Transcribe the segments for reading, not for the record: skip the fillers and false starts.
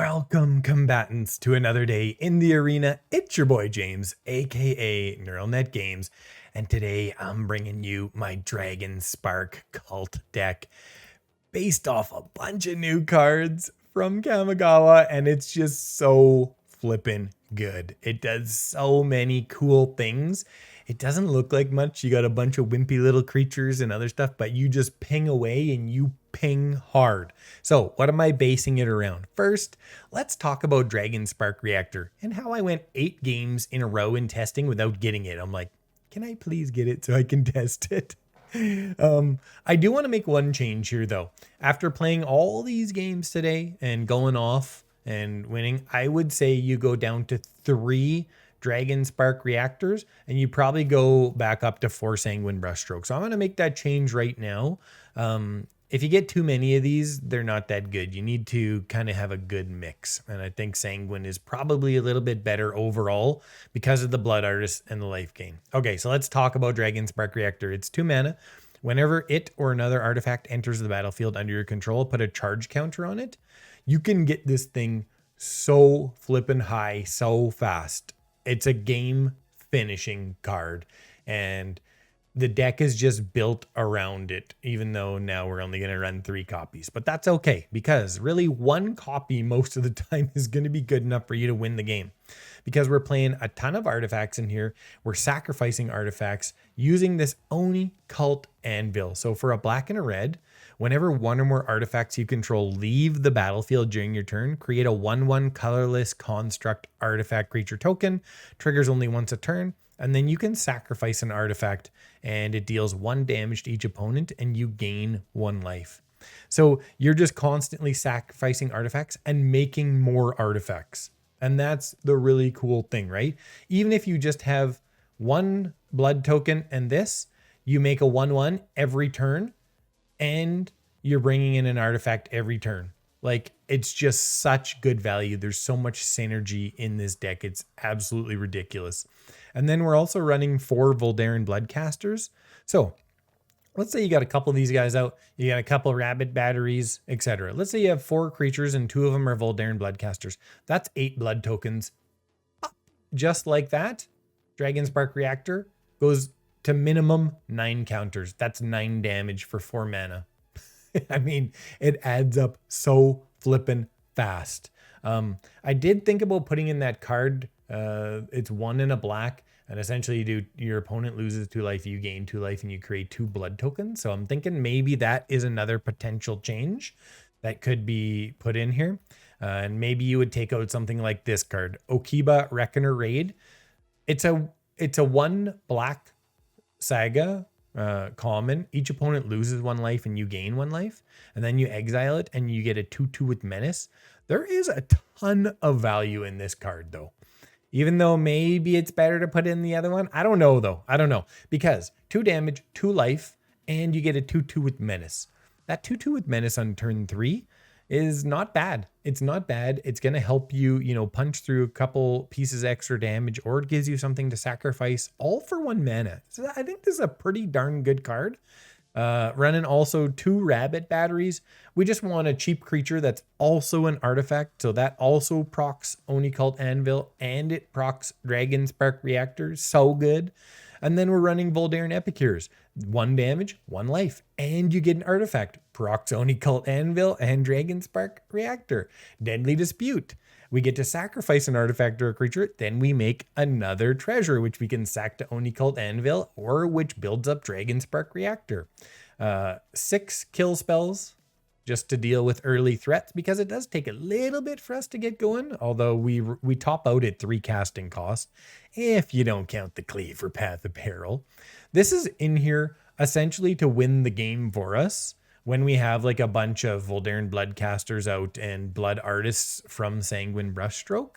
Welcome, combatants, to another day in the arena. It's your boy James, aka NeuralNet Games, and today I'm bringing you my Dragonspark cult deck based off a bunch of new cards from Kamigawa, and it's just so flippin' good. It does so many cool things. It doesn't look like much. You got a bunch of wimpy little creatures and other stuff, but you just ping away and you ping hard. So what am I basing it around? First, let's talk about Dragonspark Reactor and how I went 8 games in a row in testing without getting it. I'm like, can I please get it so I can test it? I do want to make one change here though. After playing all these games today and going off and winning, I would say you go down to 3 Dragonspark Reactors and you probably go back up to 4 Sanguine Brushstroke. So I'm going to make that change right now. If you get too many of these, they're not that good. You need to kind of have a good mix. And I think Sanguine is probably a little bit better overall because of the Blood Artist and the life gain. Okay, so let's talk about Dragonspark Reactor. It's 2 mana. Whenever it or another artifact enters the battlefield under your control, put a charge counter on it. You can get this thing so flippin' high, so fast. It's a game finishing card. And the deck is just built around it, even though now we're only going to run 3 copies. But that's okay, because really 1 copy most of the time is going to be good enough for you to win the game. Because we're playing a ton of artifacts in here. We're sacrificing artifacts using this Oni-Cult Anvil. So for a black and a red, whenever 1 or more artifacts you control leave the battlefield during your turn, create a 1/1 colorless construct artifact creature token. Triggers only once a turn. And then you can sacrifice an artifact and it deals 1 damage to each opponent and you gain 1 life. So you're just constantly sacrificing artifacts and making more artifacts. And that's the really cool thing, right? Even if you just have 1 blood token and this, you make a 1/1 every turn and you're bringing in an artifact every turn. Like, it's just such good value. There's so much synergy in this deck. It's absolutely ridiculous. And then we're also running 4 Voldaren Bloodcasters. So let's say you got a couple of these guys out. You got a couple of rabbit batteries, etc. Let's say you have 4 creatures and 2 of them are Voldaren Bloodcasters. That's 8 blood tokens. Just like that, Dragonspark Reactor goes to minimum 9 counters. That's 9 damage for 4 mana. I mean, it adds up so flippin' fast. I did think about putting in that card. It's 1 and a black, and essentially your opponent loses 2 life, you gain 2 life, and you create 2 blood tokens. So I'm thinking maybe that is another potential change that could be put in here. And maybe you would take out something like this card, Okiba Reckoner Raid. It's a 1 black saga. Common. Each opponent loses 1 life and you gain 1 life, and then you exile it and you get a 2/2 with menace. There is a ton of value in this card though, even though maybe it's better to put in the other one. I don't know though. I don't know, because 2 damage, 2 life, and you get a 2/2 with menace. That 2/2 with menace on turn 3 is not bad. It's not bad. It's going to help you, punch through a couple pieces extra damage, or it gives you something to sacrifice, all for 1 mana. So I think this is a pretty darn good card. Running also 2 rabbit batteries. We just want a cheap creature that's also an artifact. So that also procs Oni-Cult Anvil and it procs Dragonspark Reactor. So good. And then we're running Voldaren Epicures. 1 damage, 1 life, and you get an artifact. Procs Oni-Cult Anvil and Dragonspark Reactor. Deadly Dispute. We get to sacrifice an artifact or a creature, then we make another treasure, which we can sack to Oni-Cult Anvil, or which builds up Dragonspark Reactor. 6 kill spells, just to deal with early threats, because it does take a little bit for us to get going, although we top out at 3 casting cost, if you don't count the cleave for Path of Peril. This is in here essentially to win the game for us when we have like a bunch of Voldaren Bloodcasters out and Blood Artists from Sanguine Brushstroke,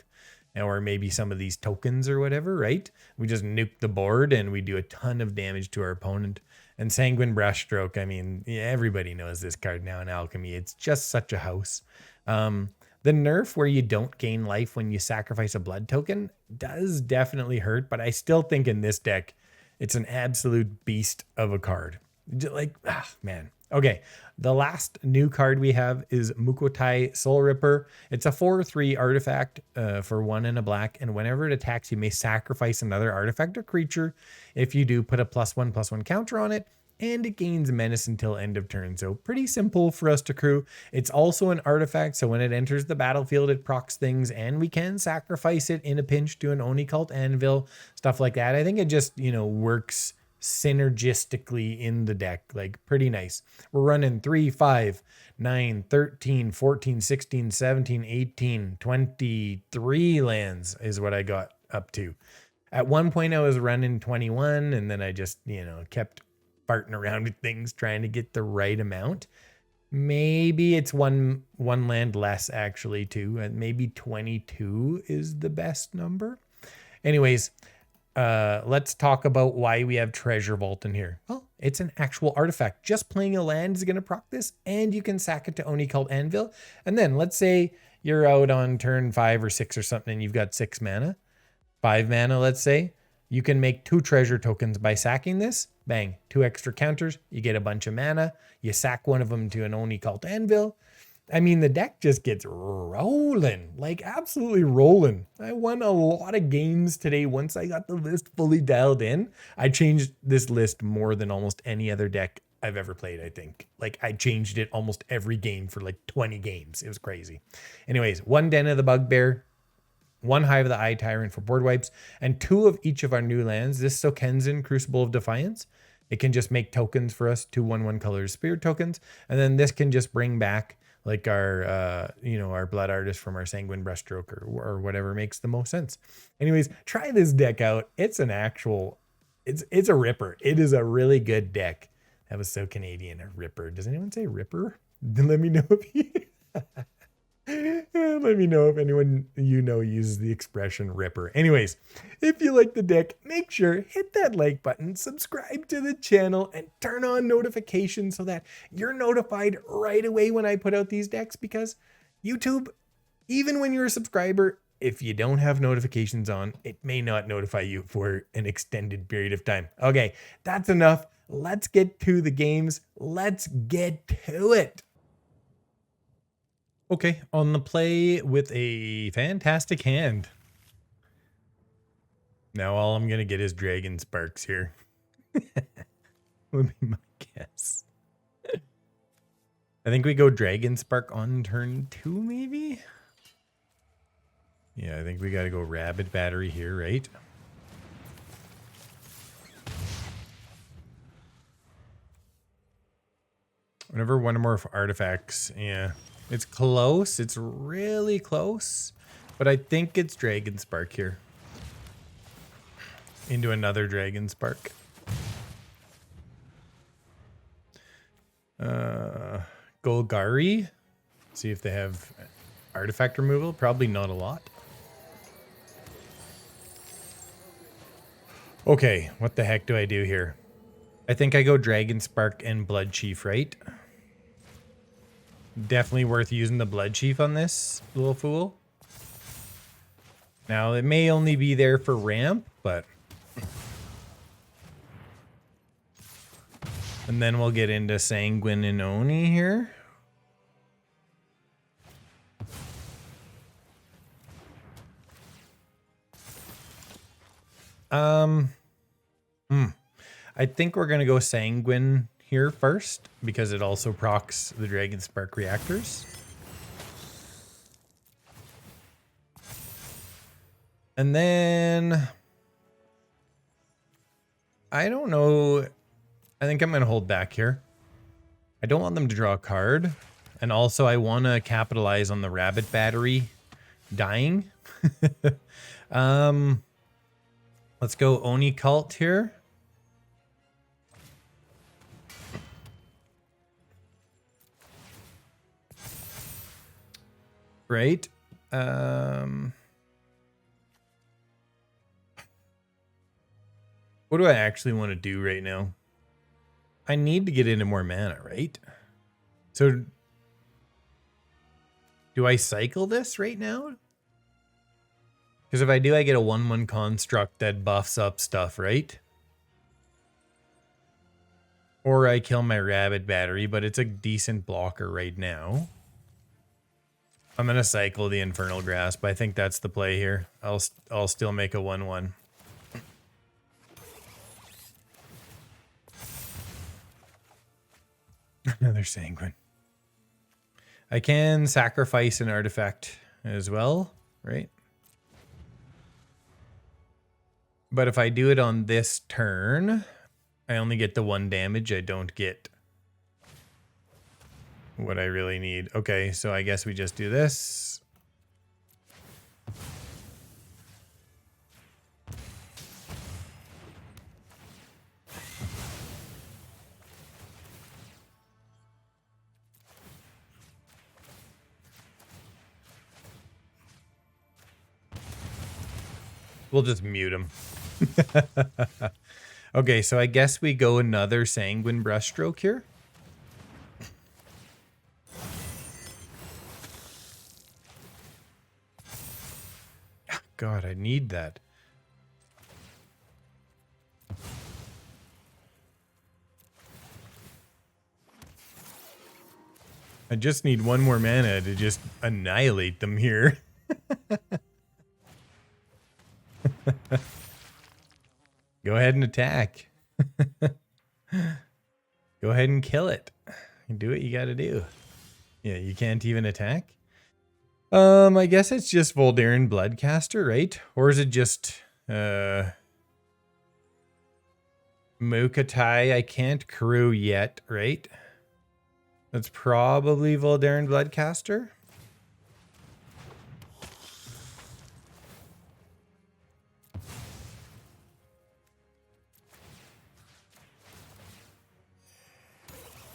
or maybe some of these tokens or whatever, right? We just nuke the board and we do a ton of damage to our opponent. And Sanguine Brushstroke, I mean, everybody knows this card now in Alchemy. It's just such a house. The nerf where you don't gain life when you sacrifice a blood token does definitely hurt, but I still think in this deck, it's an absolute beast of a card. Like, man. Okay, the last new card we have is Mukotai Soulripper. It's a 4/3 artifact for 1 and a black, and whenever it attacks, you may sacrifice another artifact or creature. If you do, put a +1/+1 counter on it, and it gains menace until end of turn. So pretty simple for us to crew. It's also an artifact, so when it enters the battlefield, it procs things, and we can sacrifice it in a pinch to an Oni-Cult Anvil, stuff like that. I think it just, works synergistically in the deck, like pretty nice. We're running 3, 5, 9, 13, 14, 16, 17, 18, 23 lands is what I got up to. At one point I was running 21, and then I just, kept farting around with things trying to get the right amount. Maybe it's one land less actually too, and maybe 22 is the best number. Anyways, let's talk about why we have Treasure Vault in here. Well, it's an actual artifact. Just playing a land is going to proc this, and you can sack it to Oni-Cult Anvil. And then let's say you're out on turn 5 or 6 or something, and you've got 6 mana, 5 mana, let's say. You can make 2 treasure tokens by sacking this. Bang, 2 extra counters. You get a bunch of mana. You sack one of them to an Oni-Cult Anvil. I mean, the deck just gets rolling, like absolutely rolling. I won a lot of games today once I got the list fully dialed in. I changed this list more than almost any other deck I've ever played, I think. Like, I changed it almost every game for like 20 games. It was crazy. Anyways, 1 Den of the Bugbear, 1 Hive of the Eye Tyrant for board wipes, and 2 of each of our new lands. This Sokenzan, Crucible of Defiance. It can just make tokens for us, 2 1/1 color spirit tokens. And then this can just bring back like our, our Blood Artist from our Sanguine Brushstroke or whatever makes the most sense. Anyways, try this deck out. It's an actual, it's a ripper. It is a really good deck. That was so Canadian, a ripper. Does anyone say ripper? Let me know if you... Let me know if anyone uses the expression ripper. Anyways, if you like the deck, make sure hit that like button, subscribe to the channel, and turn on notifications so that you're notified right away when I put out these decks, because YouTube, even when you're a subscriber, if you don't have notifications on, it may not notify you for an extended period of time. Okay, that's enough. Let's get to the games. Let's get to it. Okay, on the play with a fantastic hand. Now all I'm going to get is Dragonsparks here. Would be my guess. I think we go Dragonspark on turn 2, maybe? Yeah, I think we got to go Rabbit Battery here, right? Whenever one or more artifacts, yeah. It's close. It's really close. But I think it's Dragonspark here. Into another Dragonspark. Golgari. See if they have artifact removal. Probably not a lot. Okay, what the heck do I do here? I think I go Dragonspark and Bloodchief, right? Definitely worth using the Bloodchief on this little fool. Now, it may only be there for ramp, but... And then we'll get into Sanguine and Oni here. I think we're going to go Sanguine here first, because it also procs the Dragonspark Reactors. And then... I don't know. I think I'm going to hold back here. I don't want them to draw a card. And also I want to capitalize on the Rabbit Battery dying. Let's go Oni-Cult here. Right. What do I actually want to do right now? I need to get into more mana, right? So do I cycle this right now? Because if I do, I get a 1/1 construct that buffs up stuff, right? Or I kill my rabbit battery, but it's a decent blocker right now. I'm going to cycle the Infernal Grasp. I think that's the play here. I'll still make a 1/1. Another Sanguine. I can sacrifice an artifact as well, right? But if I do it on this turn, I only get the 1 damage. I don't get what I really need. Okay, so I guess we just do this. We'll just mute him. Okay, so I guess we go another Sanguine Brushstroke here. God, I need that. I just need 1 more mana to just annihilate them here. Go ahead and attack. Go ahead and kill it. Do what you gotta do. Yeah, you can't even attack? I guess it's just Voldaren Bloodcaster, right? Or is it just Mukotai? I can't crew yet, right? That's probably Voldaren Bloodcaster.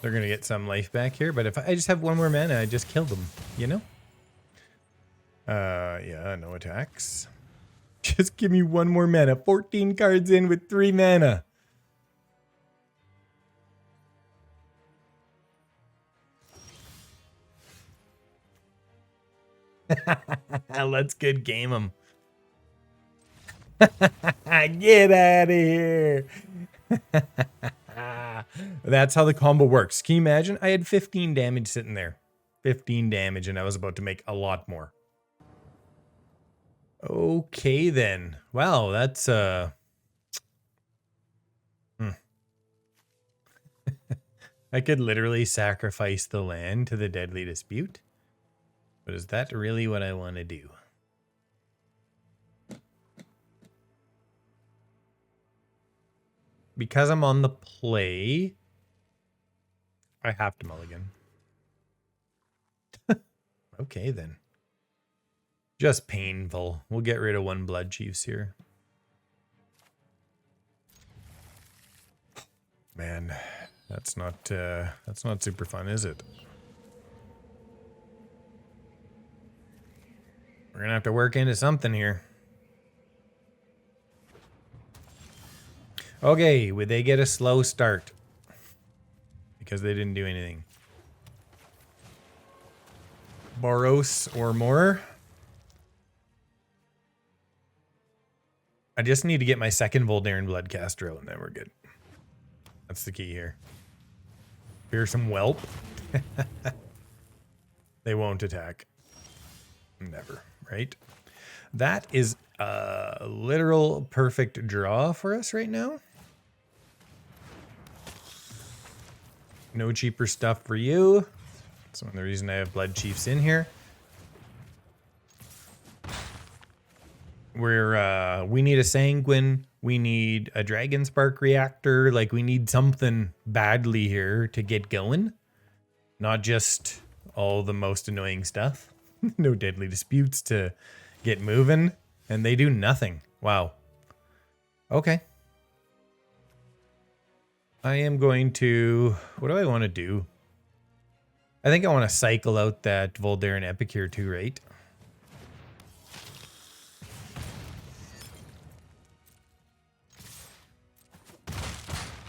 They're gonna get some life back here, but if I just have 1 more mana, I just kill them, you know? Yeah, no attacks. Just give me 1 more mana. 14 cards in with 3 mana. Let's good game him. Get out of here. That's how the combo works. Can you imagine? I had 15 damage sitting there. 15 damage, and I was about to make a lot more. Okay, then. Wow, that's I could literally sacrifice the land to the Deadly Dispute. But is that really what I want to do? Because I'm on the play, I have to mulligan. Okay, then. Just painful. We'll get rid of 1 Bloodchiefs here. Man, that's not super fun, is it? We're gonna have to work into something here. Okay, would they get a slow start? Because they didn't do anything. Boros or more. I just need to get my second Voldaren Bloodcaster out and then we're good. That's the key here. Fearsome Whelp. They won't attack. Never, right? That is a literal perfect draw for us right now. No cheaper stuff for you. That's one of the reason I have Bloodchiefs in here. We need a Sanguine. We need a Dragonspark Reactor. Like, we need something badly here to get going. Not just all the most annoying stuff. No Deadly Disputes to get moving. And they do nothing. Wow. Okay. I am going to... What do I want to do? I think I want to cycle out that Voldaren Epicure too, right?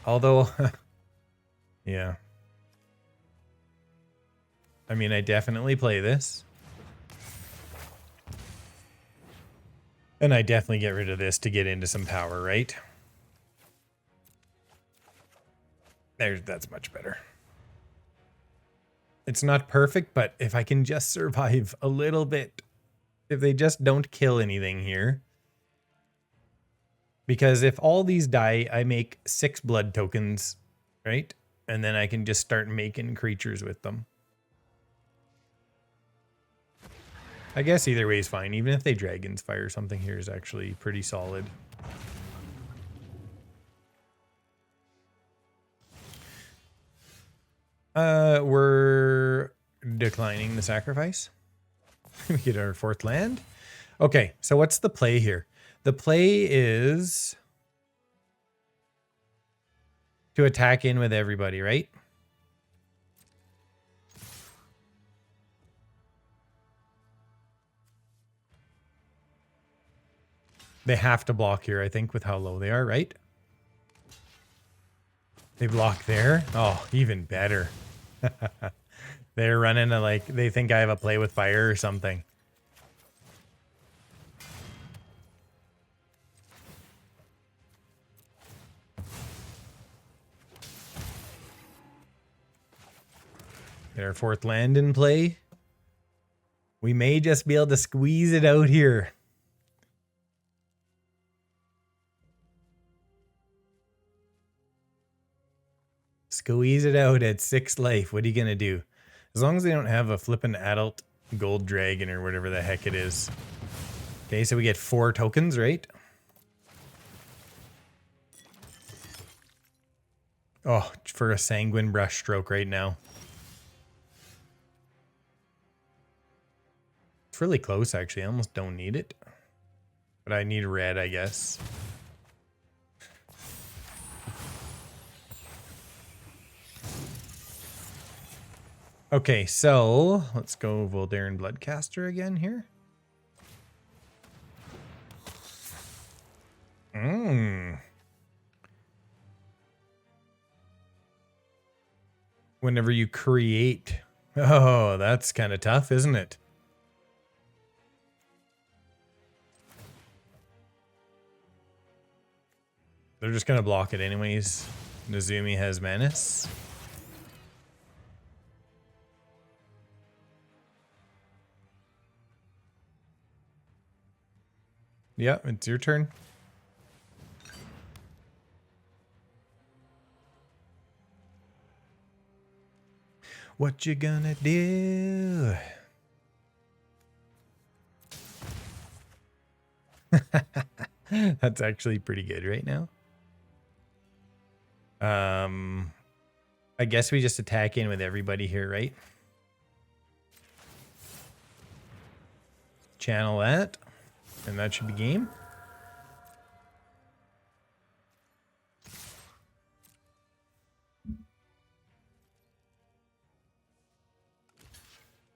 Although... yeah. I mean, I definitely play this. And I definitely get rid of this to get into some power, right? That's much better. It's not perfect, but if I can just survive a little bit, if they just don't kill anything here. Because if all these die, I make 6 blood tokens, right? And then I can just start making creatures with them. I guess either way is fine. Even if they Dragon's Fire, something here is actually pretty solid. We're declining the sacrifice. We get our 4th land. Okay, so what's the play here? The play is to attack in with everybody, right? They have to block here, I think, with how low they are, right? They block there. Oh, even better. They're running a, like, they think I have a play with fire or something. Get our 4th land in play. We may just be able to squeeze it out here. Squeeze it out at 6 life. What are you going to do? As long as they don't have a flippin' adult gold dragon or whatever the heck it is. Okay, so we get 4 tokens, right? Oh, for a Sanguine Brushstroke right now. It's really close, actually. I almost don't need it. But I need red, I guess. Okay, so let's go Voldaren Bloodcaster again here. Whenever you create. Oh, that's kind of tough, isn't it? They're just going to block it anyways. Nezumi has Menace. Yeah, it's your turn. What you gonna do? That's actually pretty good right now. I guess we just attack in with everybody here, right? Channel that. And that should be game.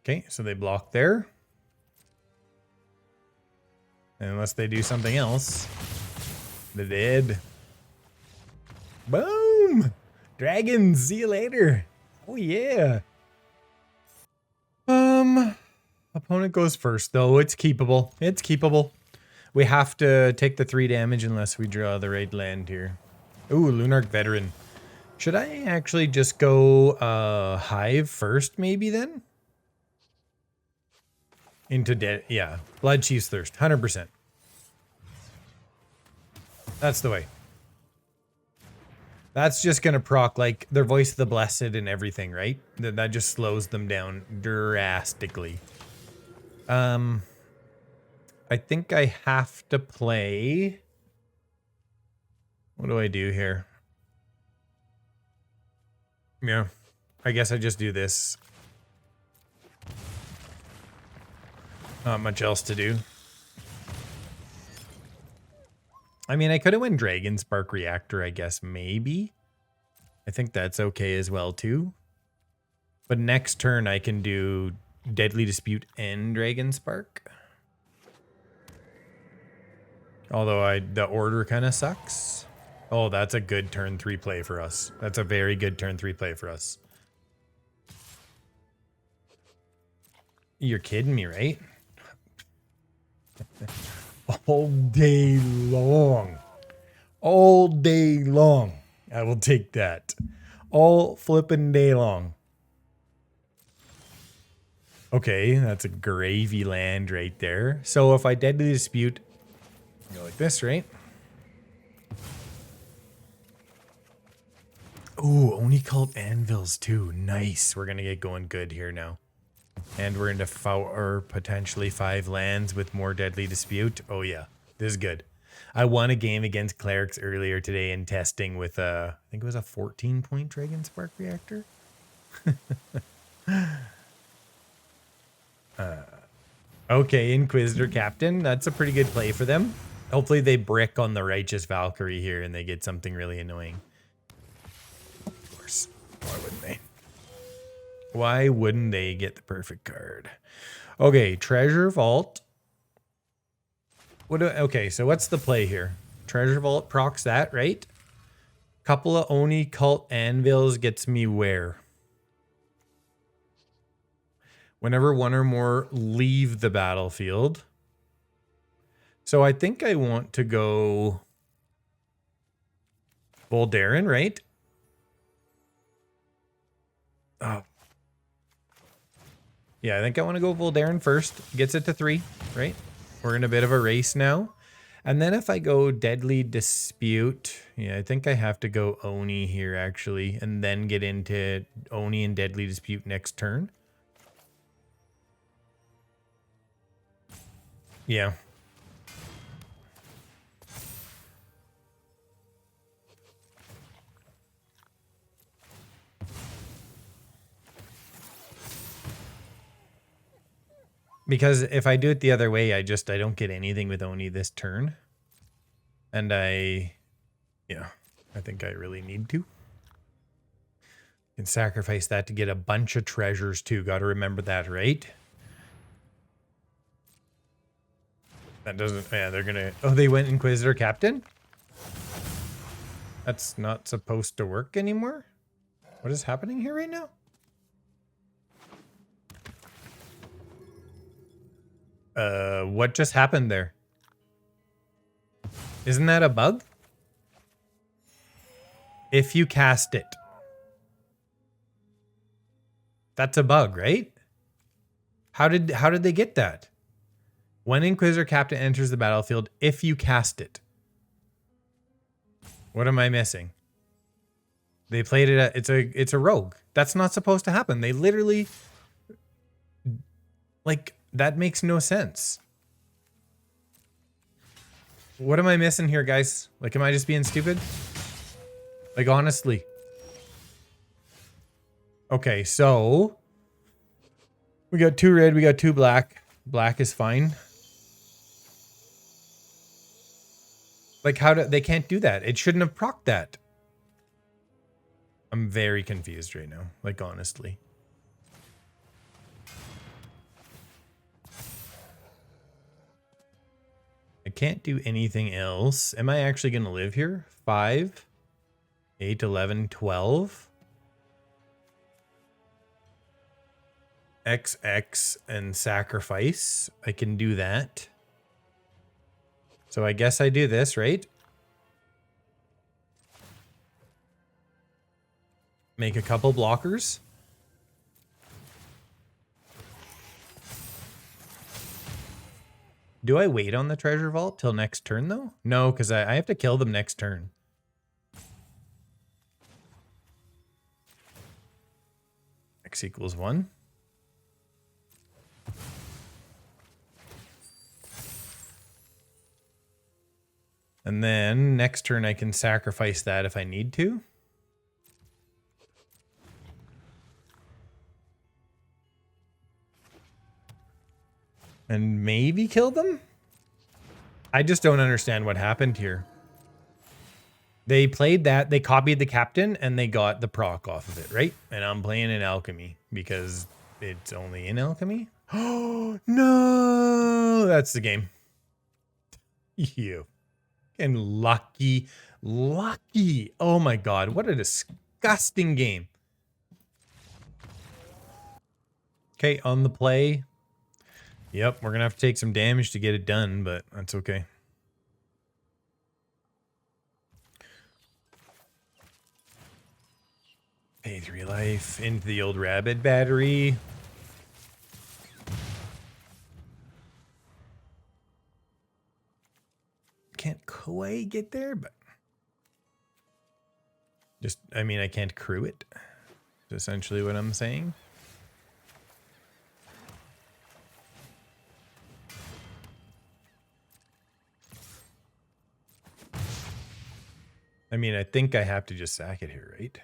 Okay, so they block there. And unless they do something else, they're dead. Boom! Dragons, see you later. Oh yeah. Opponent goes first though. It's keepable. It's keepable. We have to take the 3 damage unless we draw the right land here. Ooh, Lunarch Veteran. Should I actually just go Hive first maybe then? Into dead, yeah. Bloodchief's Thirst, 100%. That's the way. That's just gonna proc like their Voice of the Blessed and everything, right? That just slows them down drastically. I think I have to play. What do I do here? Yeah, I guess I just do this. Not much else to do. I mean, I could have went Dragonspark Reactor, I guess, maybe. I think that's okay as well, too. But next turn, I can do Deadly Dispute and Dragonspark. Although the order kind of sucks. Oh, that's a good turn 3 play for us. That's a very good turn 3 play for us. You're kidding me, right? All day long. All day long. I will take that. all flippin' day long. Okay, that's a gravy land right there. So if I Deadly Dispute, go like this, right? Ooh, Oni-Cult Anvils too. Nice. We're going to get going good here now. And we're into 4 or potentially 5 lands with more Deadly Dispute. Oh yeah, this is good. I won a game against Clerics earlier today in testing with I think it was a 14-point Dragonspark Reactor. Okay, Inquisitor Captain. That's a pretty good play for them. Hopefully they brick on the Righteous Valkyrie here and they get something really annoying. Of course. Why wouldn't they? Why wouldn't they get the perfect card? Okay, Treasure Vault. Okay, so what's the play here? Treasure Vault procs that, right? Couple of Oni-Cult Anvils gets me where? Whenever 1 or more leave the battlefield. So I think I want to go Voldaren, right? Oh. Yeah, I think I want to go Voldaren first. Gets it to 3, right? We're in a bit of a race now. And then if I go Deadly Dispute, yeah, I think I have to go Oni here actually, and then get into Oni and Deadly Dispute next turn. Yeah. Because if I do it the other way, I don't get anything with Oni this turn. And yeah, I think I really need to. Can sacrifice that to get a bunch of treasures too. Got to remember that, right? That doesn't, yeah, they're gonna, oh, they went Inquisitor Captain? That's not supposed to work anymore? What is happening here right now? What just happened there? Isn't that a bug? If you cast it. That's a bug, right? How did they get that? When Inquisitor Captain enters the battlefield, if you cast it. What am I missing? They played it at, it's a rogue. That's not supposed to happen. They literally, like, that makes no sense. What am I missing here, guys? Like, am I just being stupid? Like, honestly. Okay, so we got 2 red, we got 2 black. Black is fine. Like, they can't do that. It shouldn't have procced that. I'm very confused right now, like, honestly. I can't do anything else. Am I actually going to live here? 5, 8, 11, 12. XX and sacrifice. I can do that. So I guess I do this, right? Make a couple blockers. Do I wait on the treasure vault till next turn though? No, because I have to kill them next turn. X equals 1. And then next turn I can sacrifice that if I need to. And maybe kill them? I just don't understand what happened here. They played that, they copied the captain, and they got the proc off of it, right? And I'm playing in Alchemy because it's only in Alchemy. Oh, no! That's the game. You. And lucky. Oh my god, what a disgusting game. Okay, on the play. Yep, we're gonna have to take some damage to get it done, but that's okay. 23 life into the old rabbit battery. Can't quite get there, but just, I mean, I can't crew it. That's essentially what I'm saying. I mean, I think I have to just sack it here, right?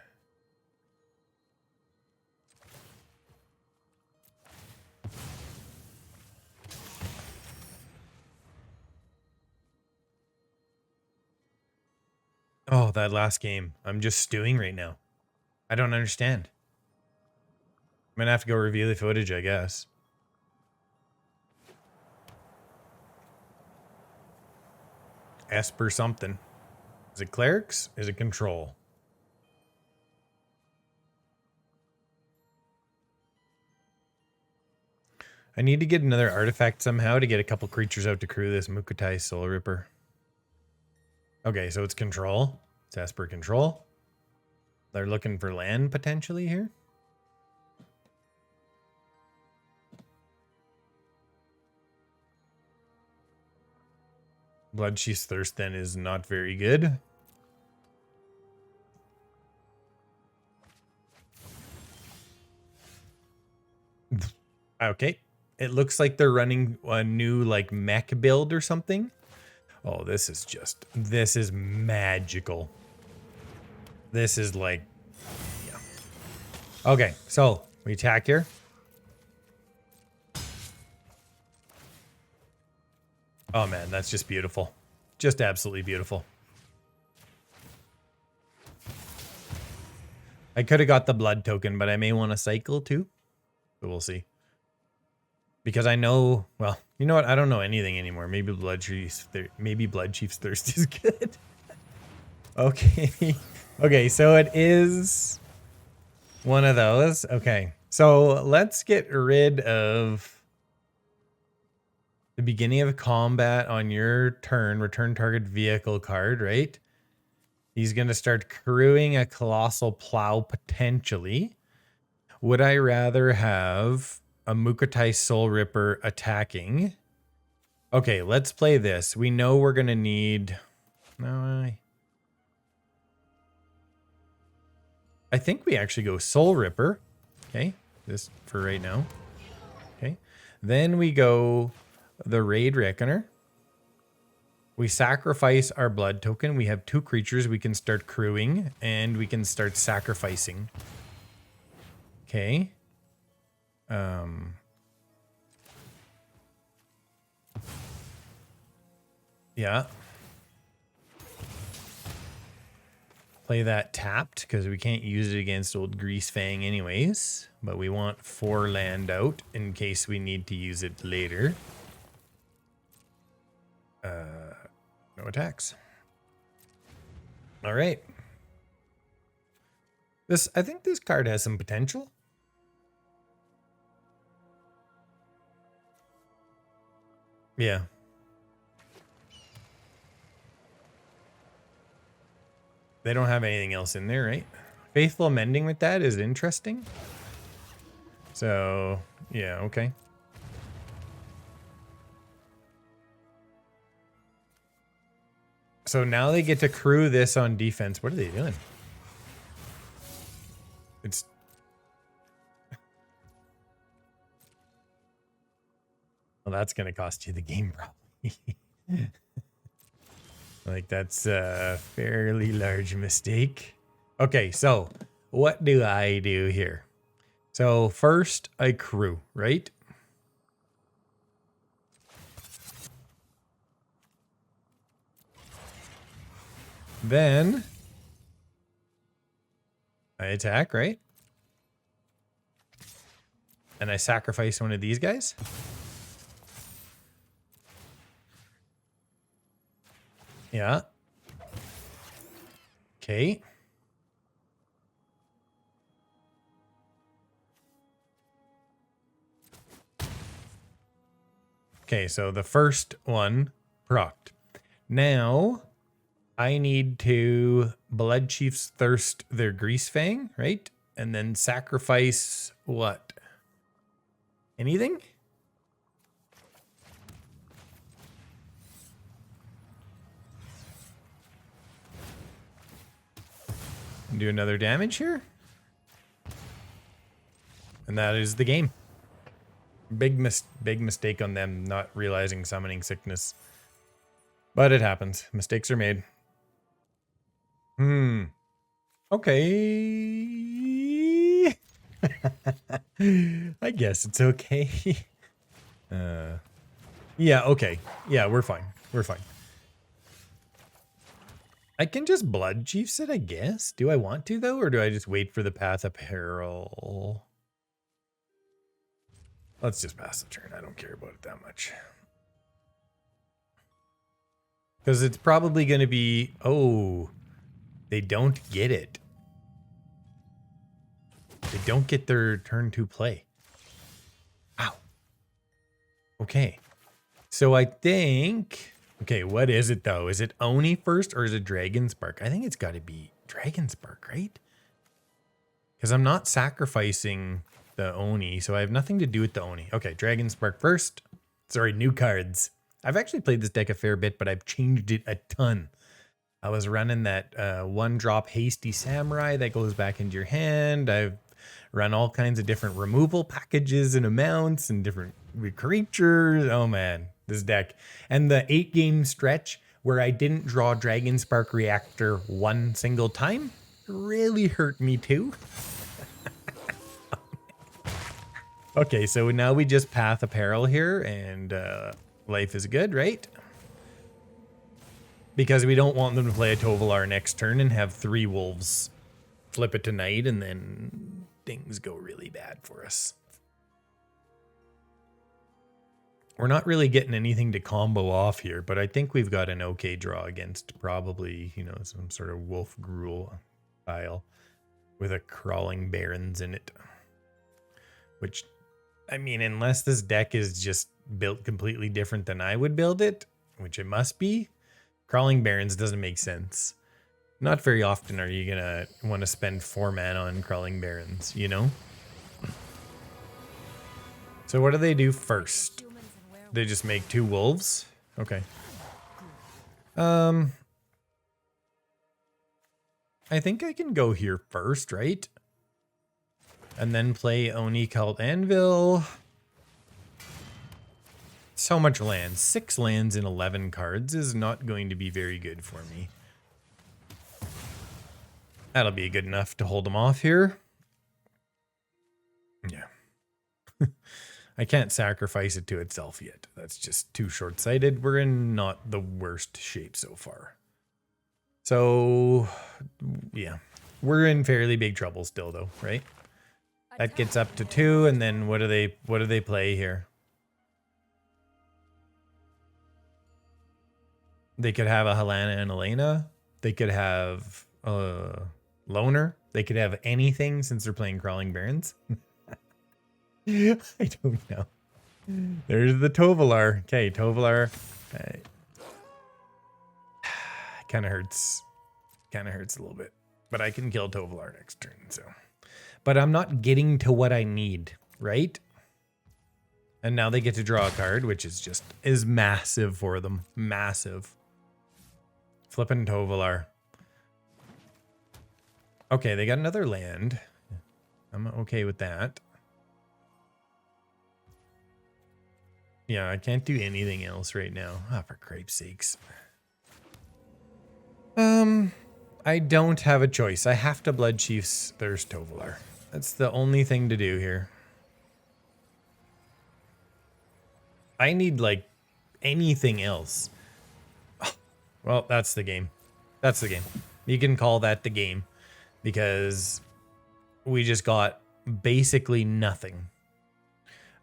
Oh, that last game. I'm just stewing right now. I don't understand. I'm gonna have to go review the footage, I guess. Esper something. Is it clerics? Is it control? I need to get another artifact somehow to get a couple creatures out to crew this Mukotai Soulripper. Okay, so it's control. It's Esper control. They're looking for land potentially here. Bloodchief's Thirst then is not very good. Okay. It looks like they're running a new like mech build or something. Oh, this is magical. This is like, yeah. Okay, so we attack here. Oh man, that's just beautiful. Just absolutely beautiful. I could have got the blood token, but I may want to cycle too. So we'll see. Because I know, well, you know what? I don't know anything anymore. Maybe Bloodchief's Thirst is good. Okay. Okay, so it is one of those. Okay. So let's get rid of the beginning of combat on your turn, return target vehicle card, right? He's going to start crewing a Colossal Plow potentially. Would I rather have a Mukotai Soulripper attacking? Okay, let's play this. We know we're going to need... No, I think we actually go Soulripper. Okay, this for right now. Okay, then we go the Raid Reckoner. We sacrifice our blood token. We have 2 creatures we can start crewing, and we can start sacrificing. Okay. Yeah. Play that tapped because we can't use it against old Grease Fang anyways. But we want 4 land out in case we need to use it later. No attacks. All right. I think this card has some potential. Yeah. They don't have anything else in there, right? Faithful Mending with that is interesting. So, yeah, okay. So now they get to crew this on defense. What are they doing? It's... Well, that's going to cost you the game, probably. Like, that's a fairly large mistake. Okay, so what do I do here? So first, I crew, right? Then I attack, right? And I sacrifice one of these guys. Yeah. Okay. Okay, so the first one procced. Now I need to Bloodchief's Thirst their Grease Fang, right? and then sacrifice what? Anything? And do another damage here. And that is the game. Big mistake on them not realizing summoning sickness. But it happens. Mistakes are made. Okay. I guess it's okay. Yeah, okay. Yeah, we're fine. We're fine. I can just Bloodchief it, I guess. Do I want to, though? Or do I just wait for the Path of Peril? Let's just pass the turn. I don't care about it that much. Because it's probably going to be... Oh, they don't get it. They don't get their turn to play. Ow. Okay. So I think... Okay, what is it, though? Is it Oni first or is it Dragonspark? I think it's got to be Dragonspark, right? Because I'm not sacrificing the Oni, so I have nothing to do with the Oni. Okay, Dragonspark first. Sorry, new cards. I've actually played this deck a fair bit, but I've changed it a ton. I was running that one-drop Hasty Samurai that goes back into your hand. I've run all kinds of different removal packages and amounts and different creatures. Oh, man, this deck. And the 8-game stretch where I didn't draw Dragonspark Reactor one single time really hurt me, too. Okay, so now we just Path of Peril here, and life is good, right? Because we don't want them to play a Tovolar next turn and have 3 wolves flip it to night, and then things go really bad for us. We're not really getting anything to combo off here, but I think we've got an okay draw against probably, you know, some sort of Wolf Gruul style with a Crawling Barrens in it. Which, I mean, unless this deck is just built completely different than I would build it, which it must be, Crawling Barrens doesn't make sense. Not very often are you going to want to spend 4 mana on Crawling Barrens, you know? So what do they do first? They just make 2 wolves? Okay. I think I can go here first, right? And then play Oni-Cult Anvil. So much land. 6 lands in 11 cards is not going to be very good for me. That'll be good enough to hold them off here. Yeah. I can't sacrifice it to itself yet. That's just too short-sighted. We're in not the worst shape so far. So, yeah. We're in fairly big trouble still, though, right? That gets up to 2, and then what do they play here? They could have a Helena and Elena. They could have Loner. They could have anything since they're playing Crawling Barrens. I don't know. There's the Tovolar. Okay, Tovolar. Kind of hurts. Kind of hurts a little bit. But I can kill Tovolar next turn, so. But I'm not getting to what I need, right? And now they get to draw a card, which is massive for them. Massive. Flippin' Tovolar. Okay, they got another land. I'm okay with that. Yeah, I can't do anything else right now. Ah, for cripe's sakes. I don't have a choice. I have to Bloodchief's Thirst Tovolar. That's the only thing to do here. I need, like, anything else. Oh, well, that's the game. That's the game. You can call that the game. Because we just got basically nothing.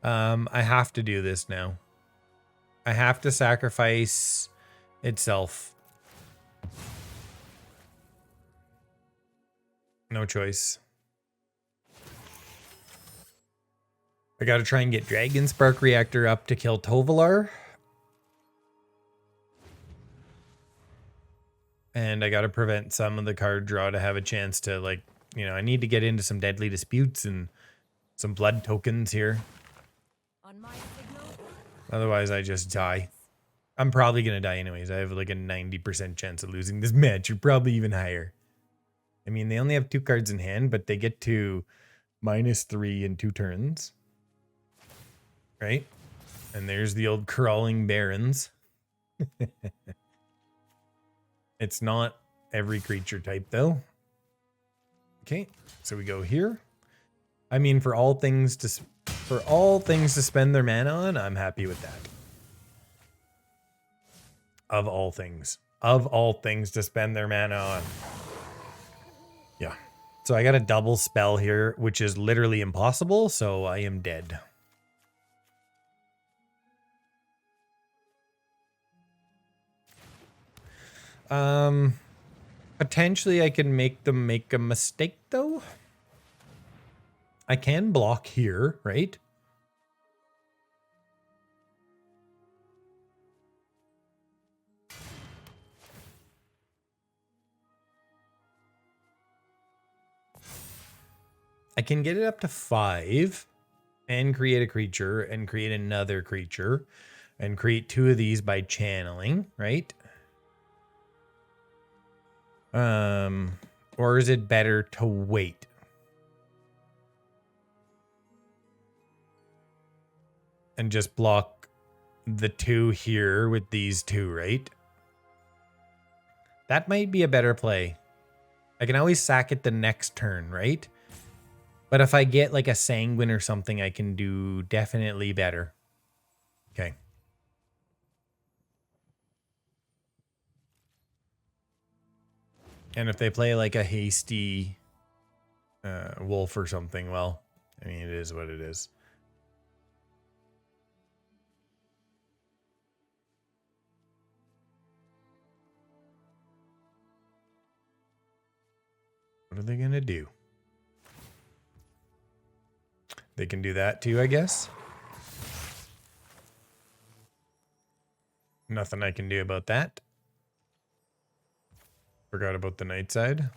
I have to do this now. I have to sacrifice itself. No choice. I gotta try and get Dragonspark Reactor up to kill Tovolar. And I gotta prevent some of the card draw to have a chance to, like, you know, I need to get into some deadly disputes and some blood tokens here. On my signal, Otherwise, I just die. I'm probably going to die anyways. I have like a 90% chance of losing this match, or probably even higher. I mean, they only have 2 cards in hand, but they get to -3 in 2 turns. Right? And there's the old crawling barons. It's not every creature type, though. Okay, so we go here. I mean, for all things to spend their mana on, I'm happy with that. Of all things to spend their mana on. Yeah. So I got a double spell here, which is literally impossible, so I am dead. Potentially I can make them make a mistake, though. I can block here, right? I can get it up to 5 and create a creature and create another creature and create 2 of these by channeling, right? Or is it better to wait? And just block the 2 here with these 2, right? That might be a better play. I can always sack it the next turn, right? But if I get like a Sanguine or something, I can do definitely better. Okay. And if they play like a hasty wolf or something, well, I mean, it is what it is. What are they going to do? They can do that too, I guess. Nothing I can do about that. Forgot about the night side.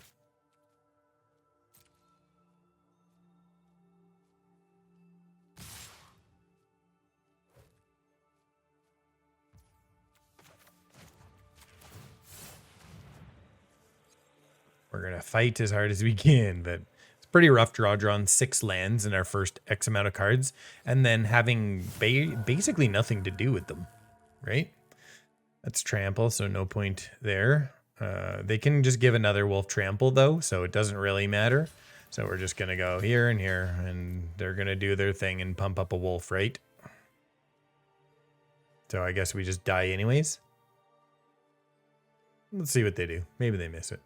We're going to fight as hard as we can, but it's pretty rough drawing 6 lands in our first X amount of cards, and then having basically nothing to do with them, right? That's trample, so no point there. They can just give another wolf trample, though, so it doesn't really matter. So we're just going to go here and here, and they're going to do their thing and pump up a wolf, right? So I guess we just die anyways. Let's see what they do. Maybe they miss it.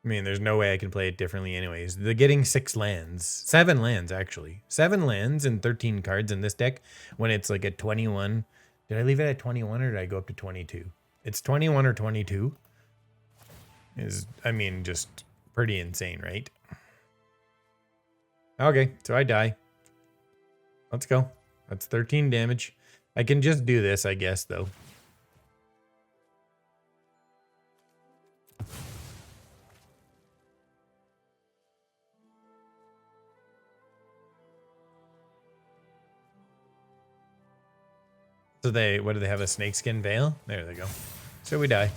I mean, there's no way I can play it differently anyways. They're getting 6 lands. 7 lands, actually. 7 lands and 13 cards in this deck when it's like at 21. Did I leave it at 21 or did I go up to 22? It's 21 or 22. I mean, just pretty insane, right? Okay, so I die. Let's go. That's 13 damage. I can just do this, I guess, though. So what do they have, a snakeskin veil? There they go. So we die.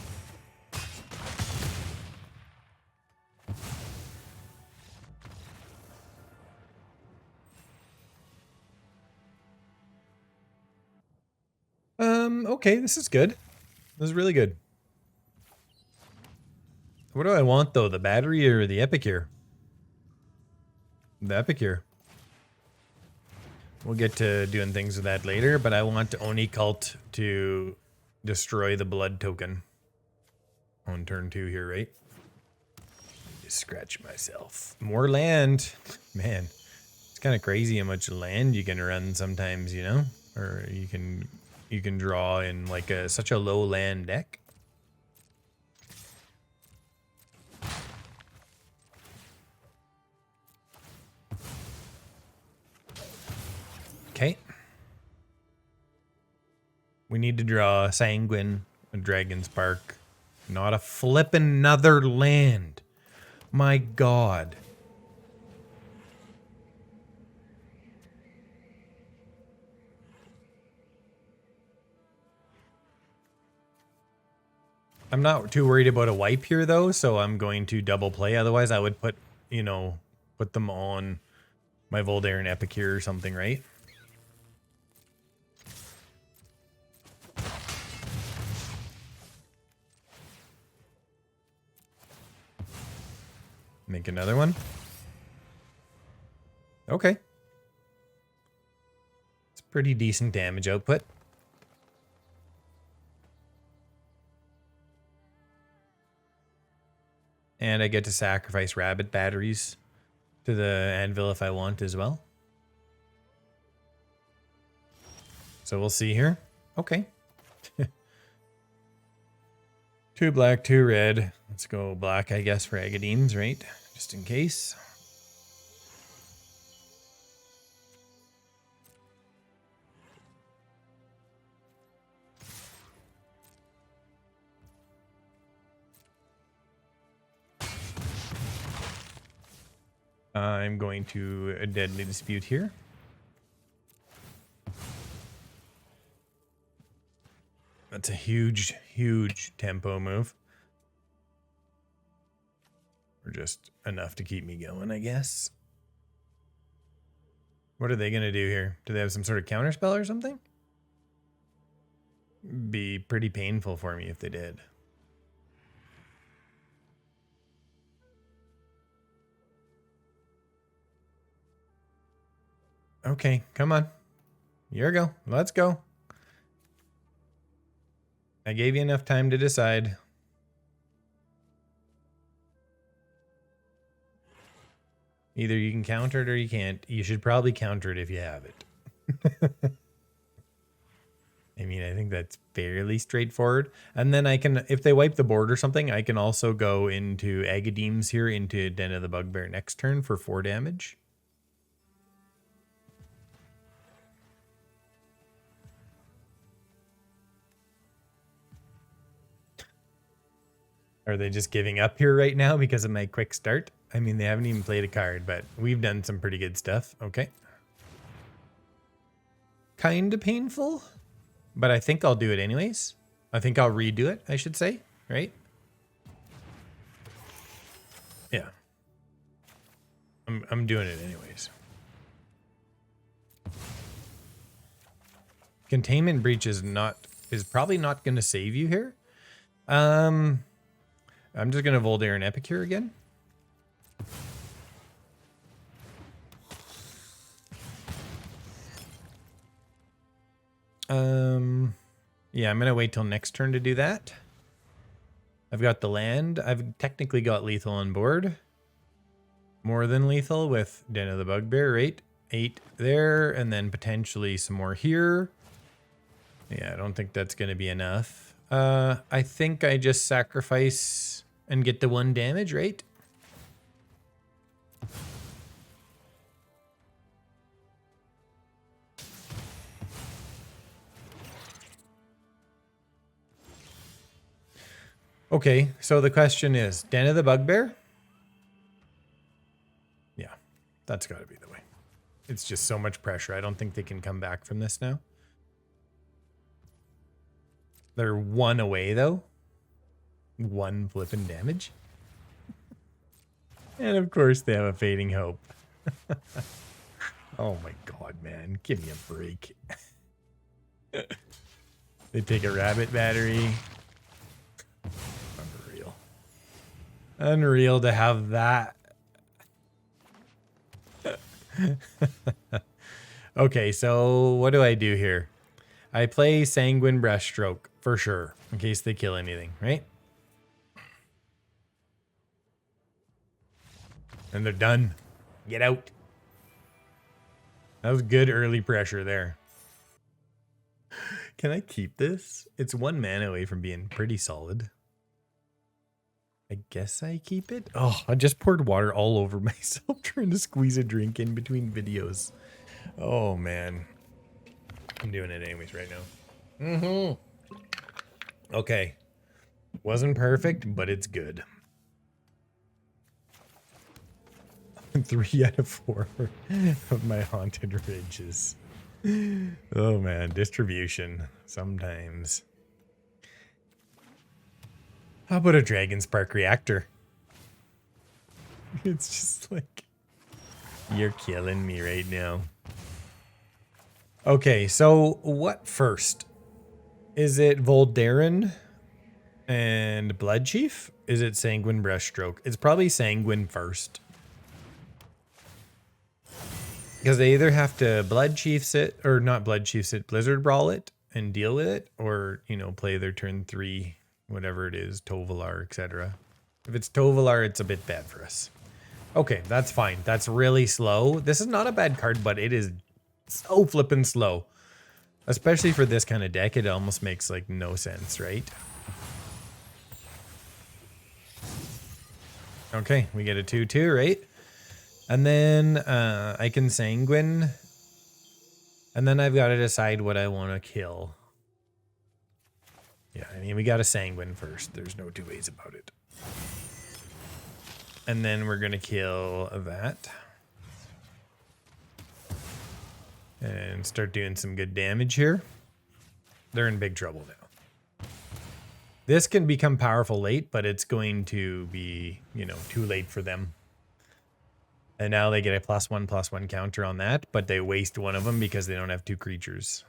Okay, this is good. This is really good. What do I want, though? The battery or the Epicure? The Epicure. We'll get to doing things with that later, but I want Oni-Cult to destroy the blood token on turn 2 here, right? Just scratch myself. More land. Man, it's kind of crazy how much land you can run sometimes, you know? Or you can draw in like such a low land deck. Okay. We need to draw a Sanguine, a Dragonspark, not a flippin' another land. My God. I'm not too worried about a wipe here though, so I'm going to double play. Otherwise I would put, you know, put them on my Voldaren Epicure or something, right? Make another one. Okay. It's pretty decent damage output. And I get to sacrifice rabbit batteries to the anvil if I want as well. So we'll see here. Okay. 2 black, 2 red. Let's go black, I guess, for Agadeems, right? Just in case. I'm going to a Deadly Dispute here. That's a huge, huge tempo move. Or just enough to keep me going, I guess. What are they going to do here? Do they have some sort of counterspell or something? Be pretty painful for me if they did. Okay, come on. Here we go. Let's go. I gave you enough time to decide. Either you can counter it or you can't. You should probably counter it if you have it. I mean, I think that's fairly straightforward. And then I can, if they wipe the board or something, I can also go into Agadeems here into Den of the Bugbear next turn for 4 damage. Are they just giving up here right now because of my quick start? I mean, they haven't even played a card, but we've done some pretty good stuff. Okay. Kind of painful, but I think I'll do it anyways. I think I'll redo it, I should say, right? Yeah. I'm doing it anyways. Containment Breach is probably not going to save you here. I'm just going to Voldaren Epicure again. Yeah, I'm going to wait till next turn to do that. I've got the land. I've technically got lethal on board. More than lethal with Den of the Bugbear, right? 8 there, and then potentially some more here. Yeah, I don't think that's going to be enough. I think I just sacrifice and get the 1 damage, right? Okay, so the question is, Den of the Bugbear? Yeah, that's got to be the way. It's just so much pressure. I don't think they can come back from this now. They're 1 away, though. 1 flipping damage. And of course, they have a Fading Hope. Oh my god, man. Give me a break. They take a rabbit battery. Unreal. Unreal to have that. Okay, so what do I do here? I play Sanguine Brushstroke for sure, in case they kill anything, right? And they're done. Get out. That was good early pressure there. Can I keep this? It's 1 mana away from being pretty solid. I guess I keep it. Oh, I just poured water all over myself trying to squeeze a drink in between videos. Oh, man. I'm doing it anyways right now. Okay. Wasn't perfect, but it's good. 3 out of 4 of my haunted ridges. Oh man, distribution sometimes. How about a Dragonspark Reactor? It's just like, you're killing me right now. Okay, so what first? Is it Voldaren and Bloodchief? Is it Sanguine Brushstroke? It's probably Sanguine first. Because they either have to Bloodchiefs it, or not Bloodchiefs it, Blizzard Brawl it and deal with it, or, you know, play their turn 3, whatever it is, Tovolar, etc. If it's Tovolar, it's a bit bad for us. Okay, that's fine. That's really slow. This is not a bad card, but it is so flippin' slow. Especially for this kind of deck, it almost makes like no sense, right? Okay, we get a 2/2, right? And then I can Sanguine. And then I've got to decide what I want to kill. Yeah, I mean, we got a Sanguine first. There's no two ways about it. And then we're going to kill that. And start doing some good damage here. They're in big trouble now. This can become powerful late, but it's going to be, you know, too late for them. And now they get a +1/+1 counter on that, but they waste one of them because they don't have 2 creatures.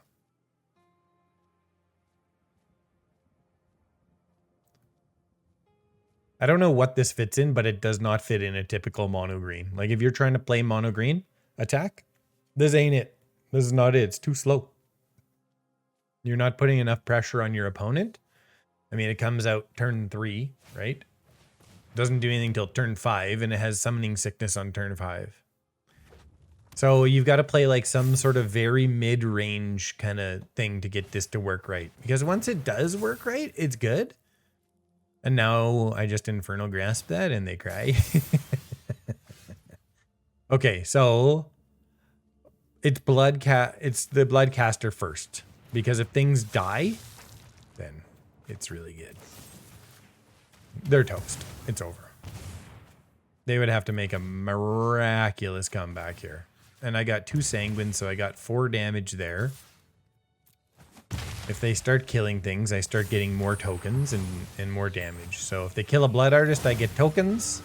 I don't know what this fits in, but it does not fit in a typical mono green. Like if you're trying to play mono green attack, this ain't it. This is not it. It's too slow. You're not putting enough pressure on your opponent. I mean, it comes out turn 3, right? Doesn't do anything till turn 5, and it has Summoning Sickness on turn 5. So you've got to play like some sort of very mid-range kind of thing to get this to work right. Because once it does work right, it's good. And now I just Infernal Grasp that and they cry. Okay, so it's the Bloodcaster first. Because if things die, then it's really good. They're toast. It's over. They would have to make a miraculous comeback here. And I got 2 Sanguines, so I got 4 damage there. If they start killing things, I start getting more tokens and more damage. So if they kill a Blood Artist, I get tokens.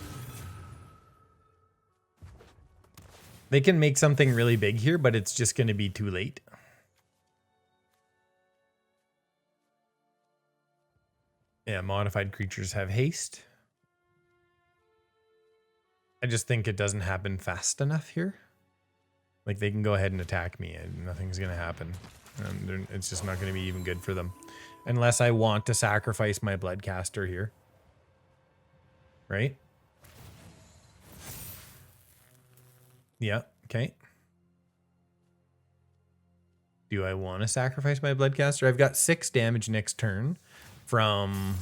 They can make something really big here, but it's just going to be too late. Yeah, modified creatures have haste. I just think it doesn't happen fast enough here. Like they can go ahead and attack me and nothing's going to happen. And it's just not going to be even good for them. Unless I want to sacrifice my Bloodcaster here. Right? Yeah, okay. Do I want to sacrifice my Bloodcaster? I've got 6 damage next turn from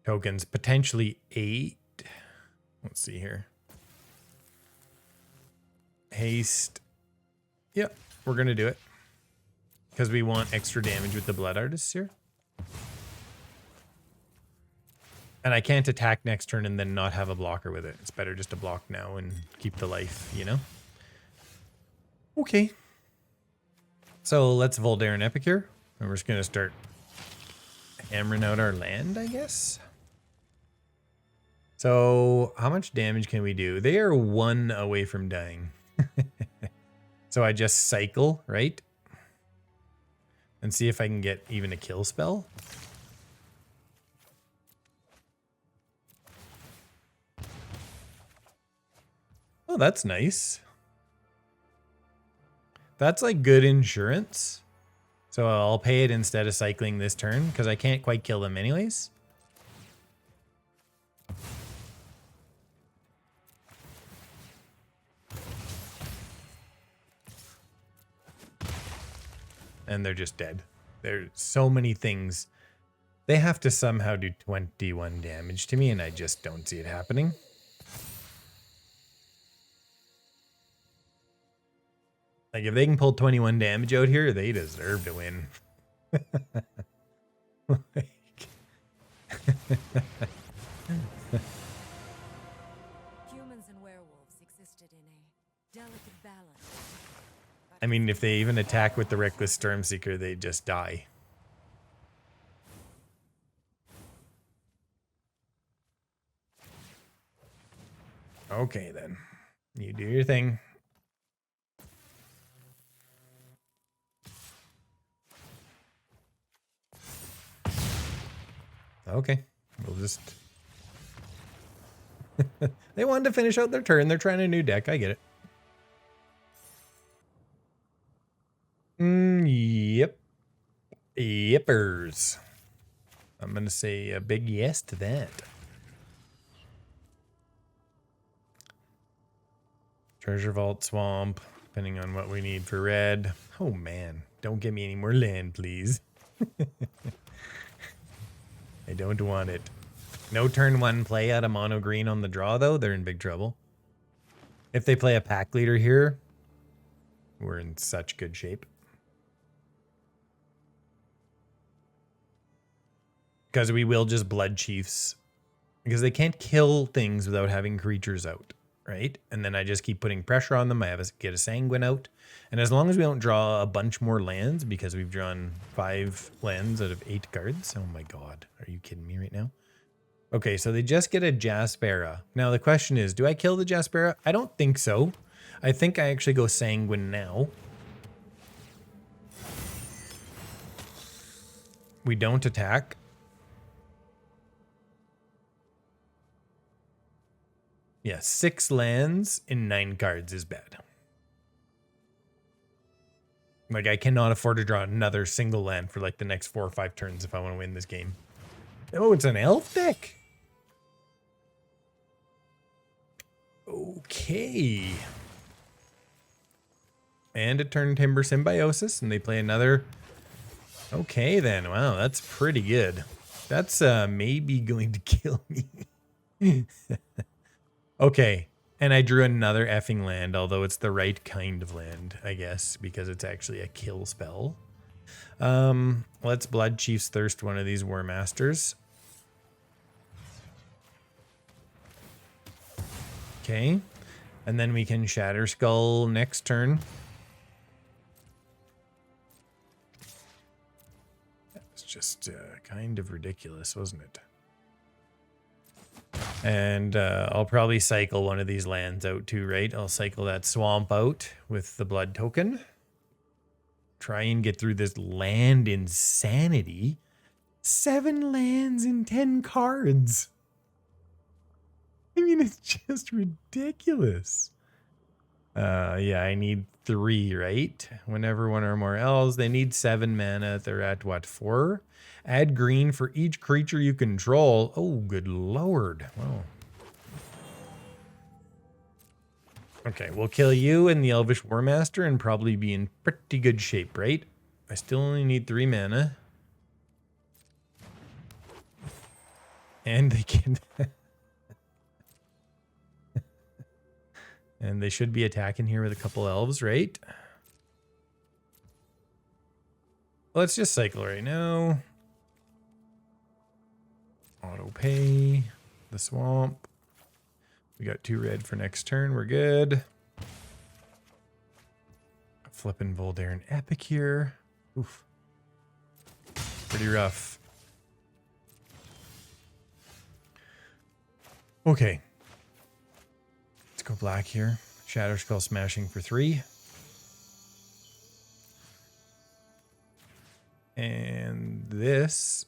tokens. Potentially 8. Let's see here. Haste. Yep, we're going to do it. Because we want extra damage with the Blood Artists here. And I can't attack next turn and then not have a blocker with it. It's better just to block now and keep the life, you know? Okay. So let's Voldaren Epicure. And we're just going to start hammering out our land, I guess. So how much damage can we do? They are 1 away from dying. So I just cycle, right? And see if I can get even a kill spell. Oh, that's nice. That's like good insurance. So I'll pay it instead of cycling this turn because I can't quite kill them anyways. And they're just dead. There's so many things. They have to somehow do 21 damage to me, and I just don't see it happening. Like, if they can pull 21 damage out here, they deserve to win. Like... Humans and werewolves I mean, if they even attack with the Reckless Stormseeker, they just die. Okay, then. You do your thing. Okay. We'll just... They wanted to finish out their turn. They're trying a new deck. I get it. Yep. Yippers. I'm going to say a big yes to that. Treasure Vault, Swamp, depending on what we need for red. Oh, man. Don't give me any more land, please. I don't want it. No turn one play out of mono green on the draw, though. They're in big trouble. If they play a pack leader here, we're in such good shape. Because we will just Bloodchiefs. Because they can't kill things without having creatures out, right? And then I just keep putting pressure on them. I have to get a Sanguine out. And as long as we don't draw a bunch more lands, because we've drawn 5 lands out of 8 cards. Oh my god. Are you kidding me right now? Okay, so they just get a Jaspera. Now the question is, do I kill the Jaspera? I don't think so. I think I actually go Sanguine now. We don't attack. Yeah, 6 lands in 9 cards is bad. Like, I cannot afford to draw another single land for like the next 4 or 5 turns if I want to win this game. Oh, it's an elf deck. Okay. And a turn Timber Symbiosis, and they play another. Okay, then. Wow, that's pretty good. That's maybe going to kill me. Okay, and I drew another effing land, although it's the right kind of land, I guess, because it's actually a kill spell. Let's Bloodchief's Thirst one of these War Masters. Okay, and then we can Shatterskull next turn. That was just kind of ridiculous, wasn't it? And I'll probably cycle one of these lands out too, right? I'll cycle that Swamp out with the Blood token. Try and get through this land insanity. 7 lands in 10 cards. I mean, it's just ridiculous. Yeah, I need 3, right? Whenever one or more elves, they need 7 mana. They're at what, 4? Add green for each creature you control. Oh, good lord. Wow. Okay, we'll kill you and the Elvish War Master and probably be in pretty good shape, right? I still only need 3 mana. And they can... And they should be attacking here with a couple elves, right? Let's just cycle right now. Auto pay. The Swamp. We got 2 red for next turn. We're good. Flipping Voldaren Epicure. Oof. Pretty rough. Okay. Let's go black here. Shatterskull Smashing for 3. And this.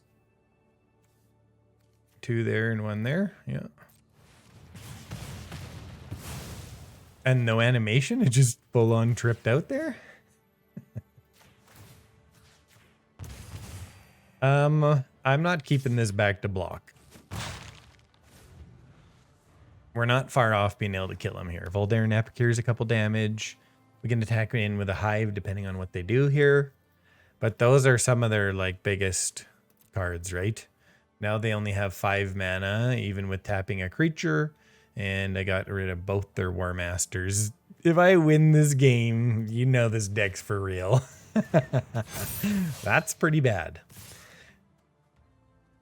2 there and 1 there. Yeah. And no animation? It just full on tripped out there? I'm not keeping this back to block. We're not far off being able to kill him here. Voldaren Epicure is a couple damage. We can attack in with a Hive depending on what they do here. But those are some of their like biggest cards, right? Now they only have 5 mana, even with tapping a creature. And I got rid of both their War Masters. If I win this game, you know this deck's for real. That's pretty bad.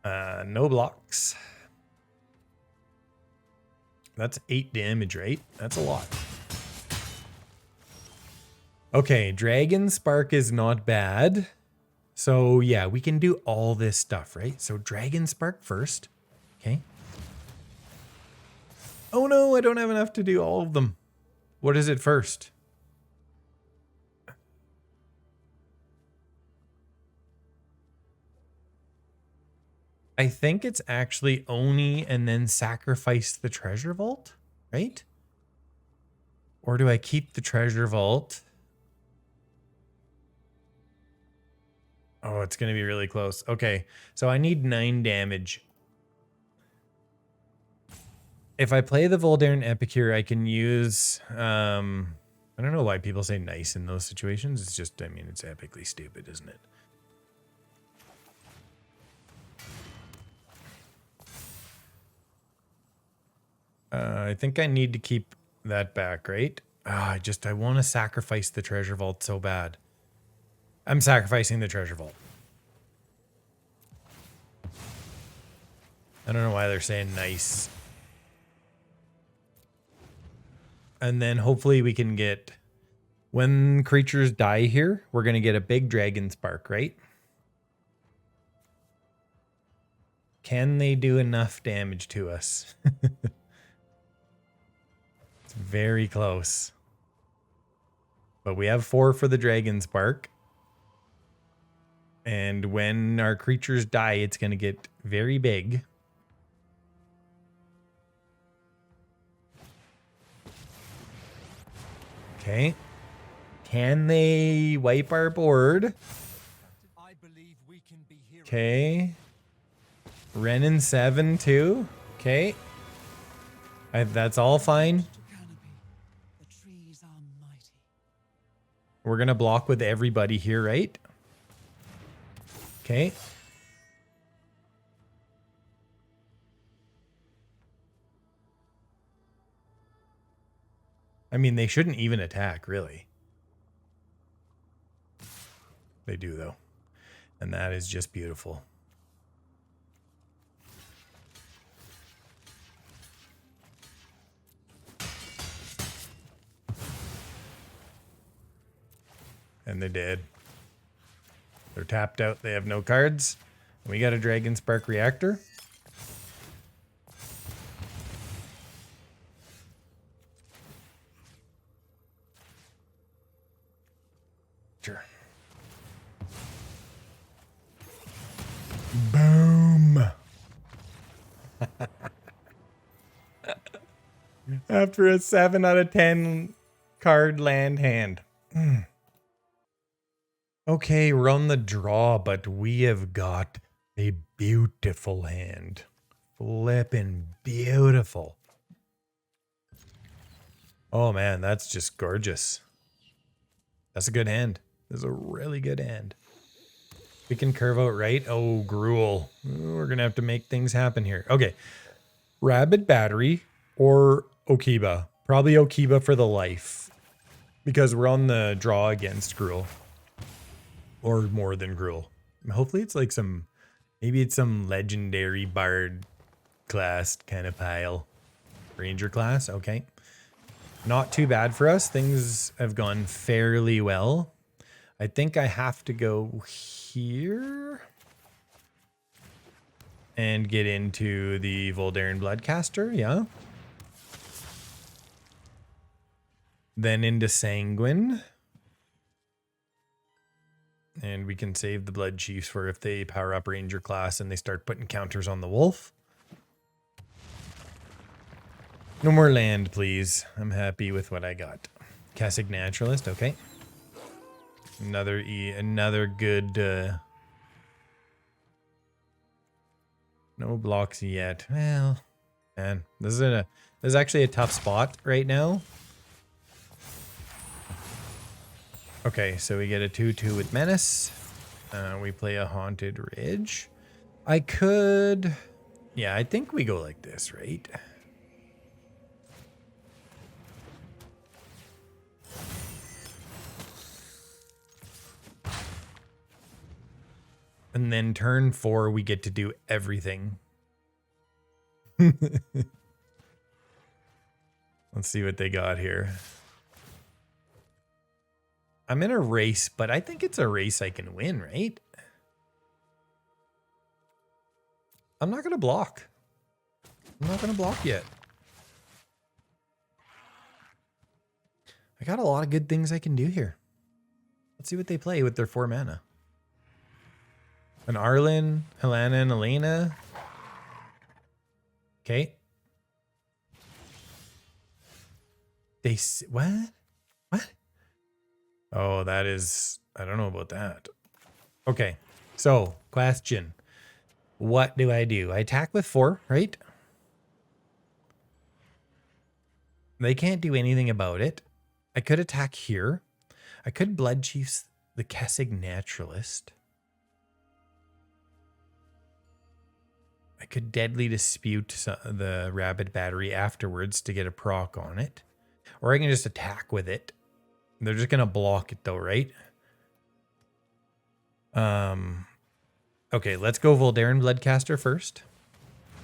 No blocks. That's 8 damage, right? That's a lot. Okay, Dragonspark is not bad. So yeah, we can do all this stuff, right? So Dragonspark first. Okay. Oh no, I don't have enough to do all of them. What is it first? I think it's actually Oni and then sacrifice the treasure vault, right? Or do I keep the treasure vault? Oh, it's going to be really close. Okay, so I need 9 damage. If I play the Voldaren Epicure, I can use... I don't know why people say nice in those situations. It's just, I mean, it's epically stupid, isn't it? I think I need to keep that back, right? I want to sacrifice the treasure vault so bad. I'm sacrificing the treasure vault. I don't know why they're saying nice. And then hopefully we can get... When creatures die here, we're going to get a big Dragonspark, right? Can they do enough damage to us? It's very close. But we have 4 for the Dragonspark. And when our creatures die, it's going to get very big. Okay. Can they wipe our board? Okay. Renin 7 too. Okay. That's all fine. We're going to block with everybody here, right? Okay. I mean, they shouldn't even attack, really. They do, though. And that is just beautiful. And they did. They're tapped out. They have no cards. We got a Dragonspark Reactor. Sure. Boom. After a 7 out of 10 card land hand. Okay, we're on the draw, but we have got a beautiful hand. Flippin' beautiful. Oh man, that's just gorgeous. That's a good hand. That's a really good hand. We can curve out right. Oh, Gruul. We're going to have to make things happen here. Okay. Rabid Battery or Okiba. Probably Okiba for the life. Because we're on the draw against Gruul. Or more than Gruul. Hopefully it's like some... Maybe it's some legendary bard class kind of pile. Ranger class. Okay. Not too bad for us. Things have gone fairly well. I think I have to go here and get into the Voldaren Bloodcaster, yeah. Then into Sanguine. And we can save the Bloodchiefs for if they power up Ranger class and they start putting counters on the Wolf. No more land, please. I'm happy with what I got. Cassic Naturalist, okay. Another good... no blocks yet. Well, man, this is actually a tough spot right now. Okay, so we get a 2/2 with Menace. We play a Haunted Ridge. I could... Yeah, I think we go like this, right? And then turn 4, we get to do everything. Let's see what they got here. I'm in a race, but I think it's a race I can win, right? I'm not going to block. I'm not going to block yet. I got a lot of good things I can do here. Let's see what they play with their 4 mana. An Arlen, Helena, and Elena. Okay. What? What? Oh, that is... I don't know about that. Okay. So, question. What do? I attack with 4, right? They can't do anything about it. I could attack here. I could Bloodchief the Kessig Naturalist. I could Deadly Dispute the Rabid Battery afterwards to get a proc on it. Or I can just attack with it. They're just going to block it though, right? Okay, let's go Voldaren Bloodcaster first.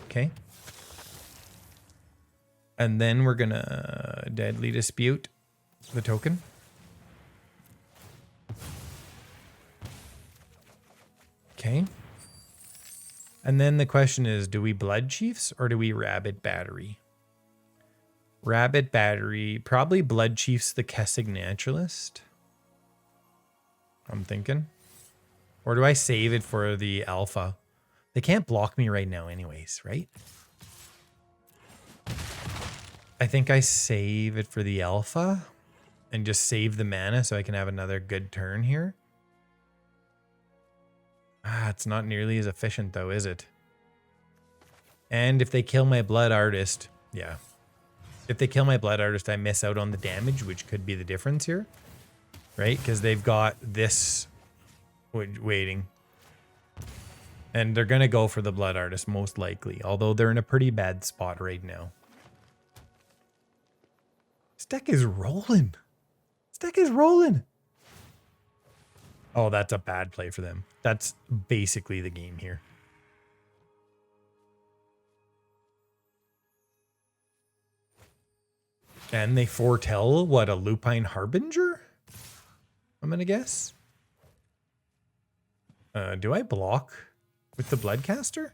Okay. And then we're going to Deadly Dispute the token. Okay. And then the question is, do we Bloodchiefs or do we Rabid Battery? Rabid Battery, probably Bloodchiefs the Kessig Naturalist. I'm thinking. Or do I save it for the alpha? They can't block me right now anyways, right? I think I save it for the alpha and just save the mana so I can have another good turn here. Ah, it's not nearly as efficient though, is it? And if they kill my Blood Artist, yeah. If they kill my Blood Artist, I miss out on the damage, which could be the difference here. Right? Because they've got this waiting. And they're going to go for the Blood Artist, most likely. Although they're in a pretty bad spot right now. This deck is rolling. This deck is rolling. Oh, that's a bad play for them. That's basically the game here. And they foretell, what, a Lupine Harbinger? I'm going to guess. Do I block with the Bloodcaster?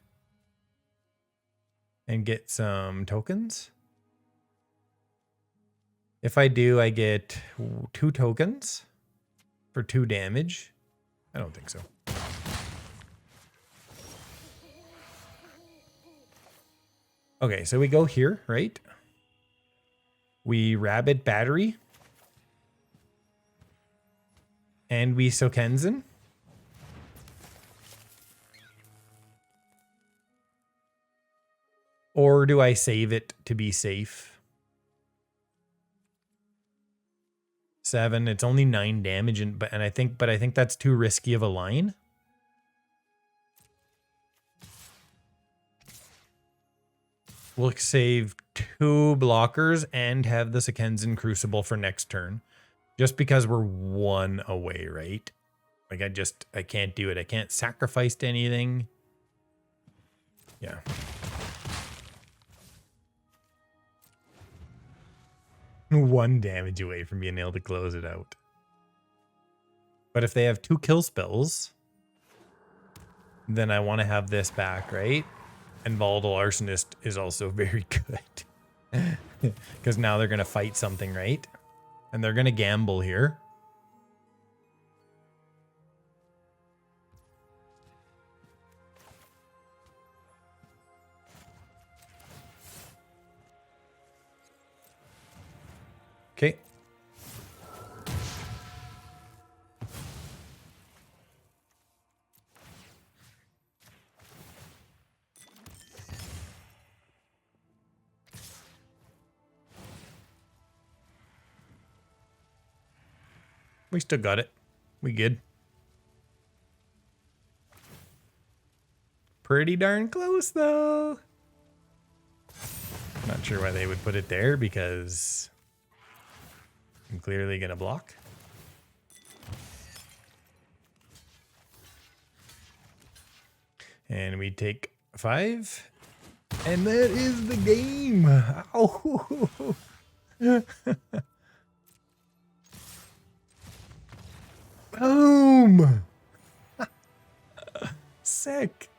And get some tokens? If I do, I get 2 tokens for 2 damage. I don't think so. Okay, so we go here, right? We Rabid Battery. And we Sokenzan. Or do I save it to be safe? 7. It's only 9 damage, and I think that's too risky of a line. We'll save 2 blockers and have the Sokenzan Crucible for next turn. Just because we're 1 away, right? Like I can't do it. I can't sacrifice to anything. Yeah. One damage away from being able to close it out. But if they have 2 kill spells, then I want to have this back, right? And Volatile Arsonist is also very good. Because now they're going to fight something, right? And they're going to gamble here. Okay. We still got it. We good. Pretty darn close, though. Not sure why they would put it there, because I'm clearly going to block. And we take 5. And that is the game. Oh. Boom. Sick.